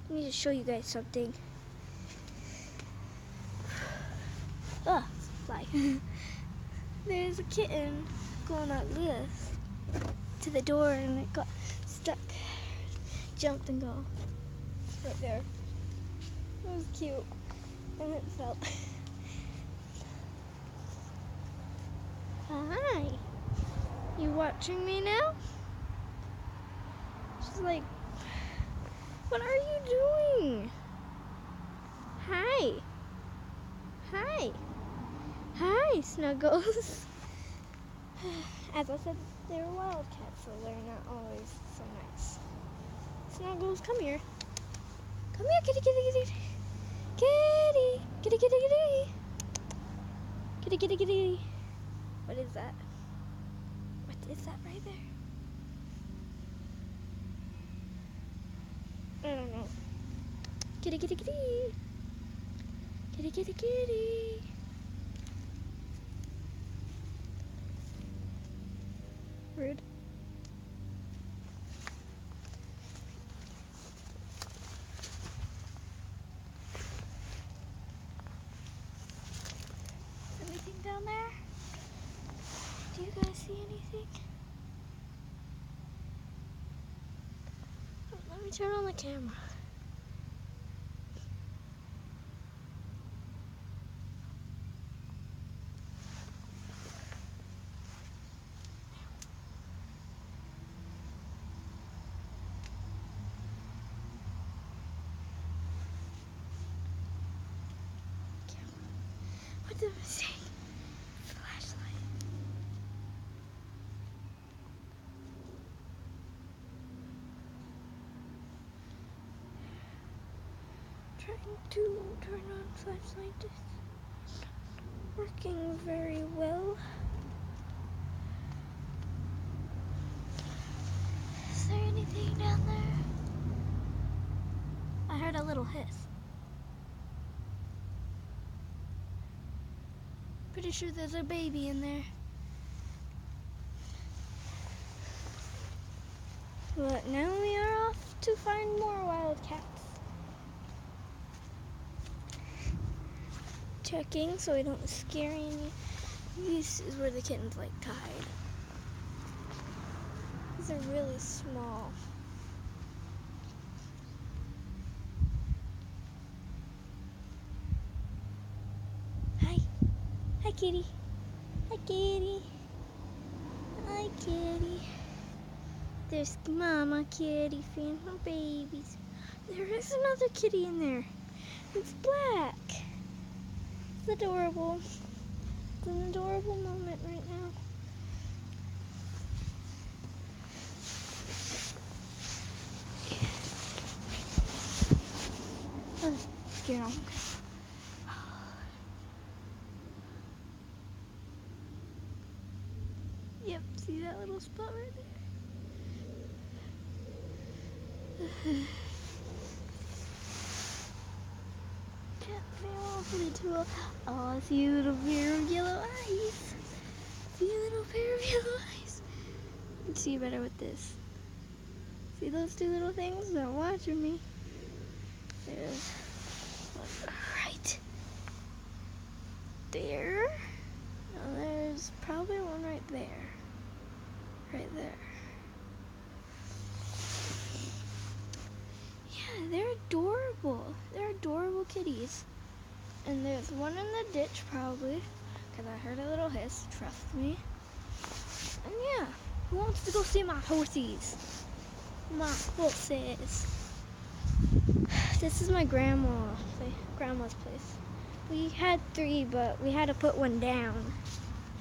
I need to show you guys something. Ugh, fly. There's a kitten going like this to the door, and it got stuck. Jumped and go right there. It was cute, and it fell. Hi. You watching me now? She's like, what are you doing? Hi. Hi. Hi, Snuggles. As I said, they're wildcats, so they're not always so nice. Snuggles, come here. Come here, kitty, kitty, kitty. Kitty, kitty, kitty, kitty. Kitty, kitty, kitty. What is that? What is that right there? I don't know. Kitty, kitty, kitty. Kitty, kitty, kitty. Rude. Anything down there? Do you guys see anything? Let me turn on the camera. What did I say? Flashlight. Trying to turn on flashlight. It's not working very well. Is there anything down there? I heard a little hiss. Pretty sure there's a baby in there. But now we are off to find more wildcats. Checking so we don't scare any. This is where the kittens like to hide. These are really small. Hi. Hi, kitty. Hi, kitty. Hi, kitty. There's Mama Kitty feeding her babies. There is another kitty in there. It's black. It's adorable. It's an adorable moment right now. Oh, scared them. Yep, see that little spot right there? Can't be awfully too well. Oh, I see a little pair of yellow eyes. See a little pair of yellow eyes. You can see better with this. See those two little things? They're watching me. There's one right there. And there's probably one right there. Right there. Yeah, they're adorable. They're adorable kitties. And there's one in the ditch probably, because I heard a little hiss, trust me. And yeah, who wants to go see my horsies? My horses. This is my grandma's place. We had 3, but we had to put one down.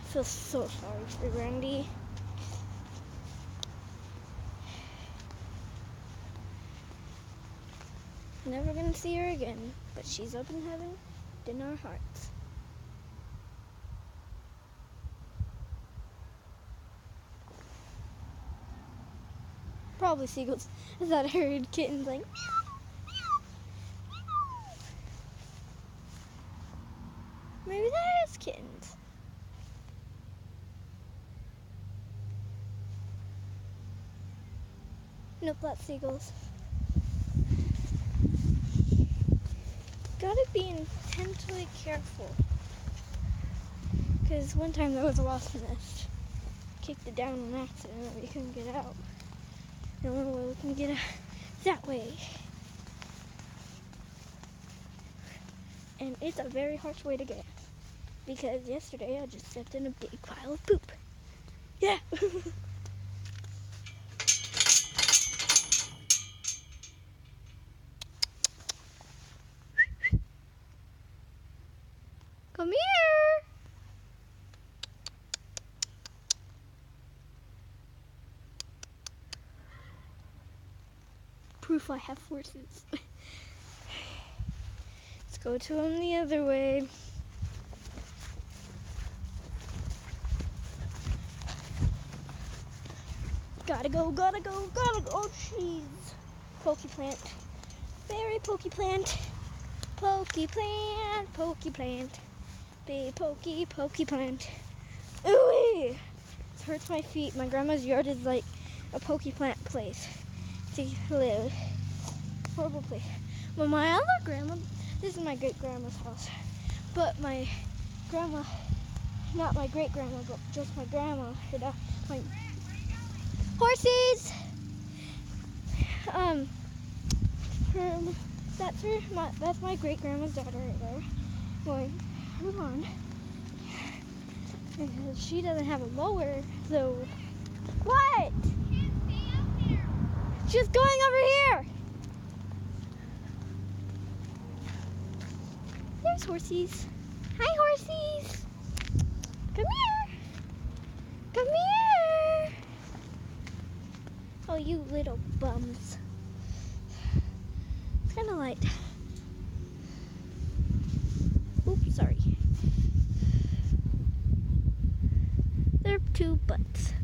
I feel so sorry for Randy. Never gonna see her again, but she's up in heaven in our hearts. Probably seagulls. I thought I heard kittens like meow, meow, meow. Maybe that is kittens. Nope, that's seagulls. gotta be intentionally careful. Because one time there was a wasp nest. Kicked it down on accident. We couldn't get out. The only way we can get out that way. And it's a very harsh way to get. Because yesterday I just stepped in a big pile of poop. Yeah! Come here! Proof I have horses. Let's go to them the other way. Gotta go, gotta go, gotta go. Oh, jeez. Pokey plant. Very pokey plant. Pokey plant, pokey plant. Big pokey plant. Ooh! It hurts my feet. My grandma's yard is like a pokey plant place to live. Horrible place. Well, my other grandma, this is my great grandma's house, but my grandma, not my great grandma, but just my grandma, my horses. That's my great grandma's daughter right there. Going, hold on. Because she doesn't have a mower, so. What? She's going over here. There's horsies. Hi, horsies. Come here. Come here. Oh, you little bums. It's kind of light. Oops, sorry. There are 2 butts.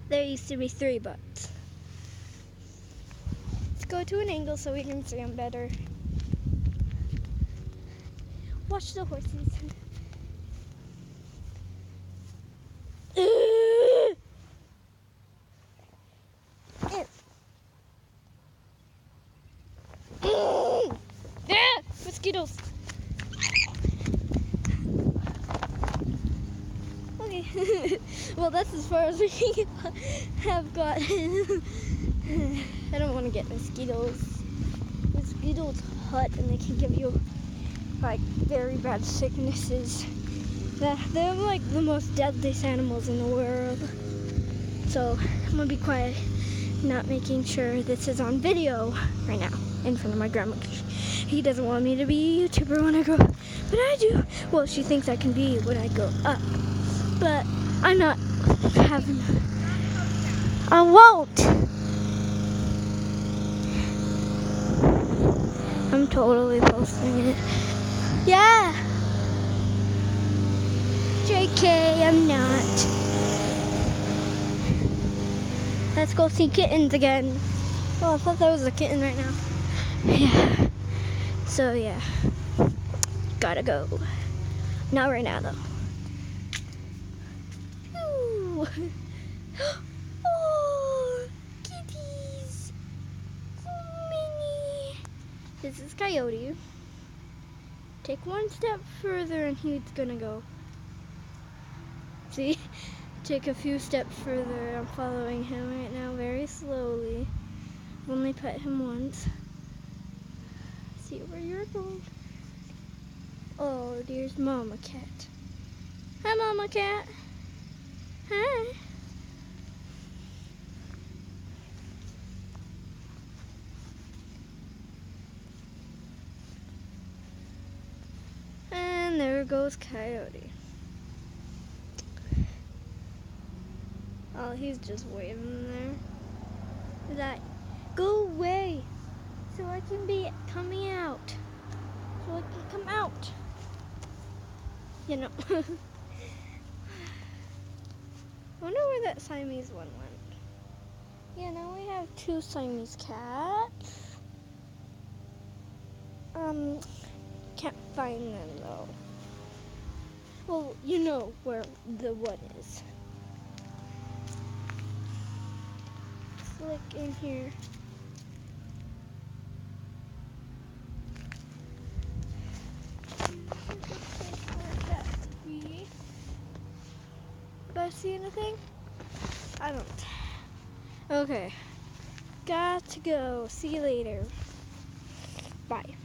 There used to be 3 butts. Let's go to an angle so we can see them better. Watch the horses. Mosquitoes. Okay. Well, that's as far as we have got. I don't want to get mosquitoes. Mosquitoes hurt and they can give you like very bad sicknesses. They're like the most deadliest animals in the world. So I'm gonna be quiet, not making sure this is on video right now in front of my grandma. He doesn't want me to be a YouTuber when I grow up, but I do. Well, she thinks I can be when I grow up, but I'm not having. I won't. I'm totally posting it. Yeah. JK, I'm not. Let's go see kittens again. Oh, I thought that was a kitten right now. Yeah. So, yeah. Gotta go. Not right now, though. Ooh. Oh, kitties. So many. This is Coyote. Take one step further and he's gonna go. See? Take a few steps further. I'm following him right now very slowly. I've only pet him once. See where you're going. Oh, there's Mama Cat. Hi, Mama Cat. Hi. And there goes Coyote. Oh, he's just waiting there. He's like, go away so I can be coming out. So I can come out. You know. I wonder where that Siamese one went. Yeah, now we have 2 Siamese cats. Can't find them though. Well, you know where the one is. It's like in here. see anything? I don't. Okay. Got to go. See you later. Bye.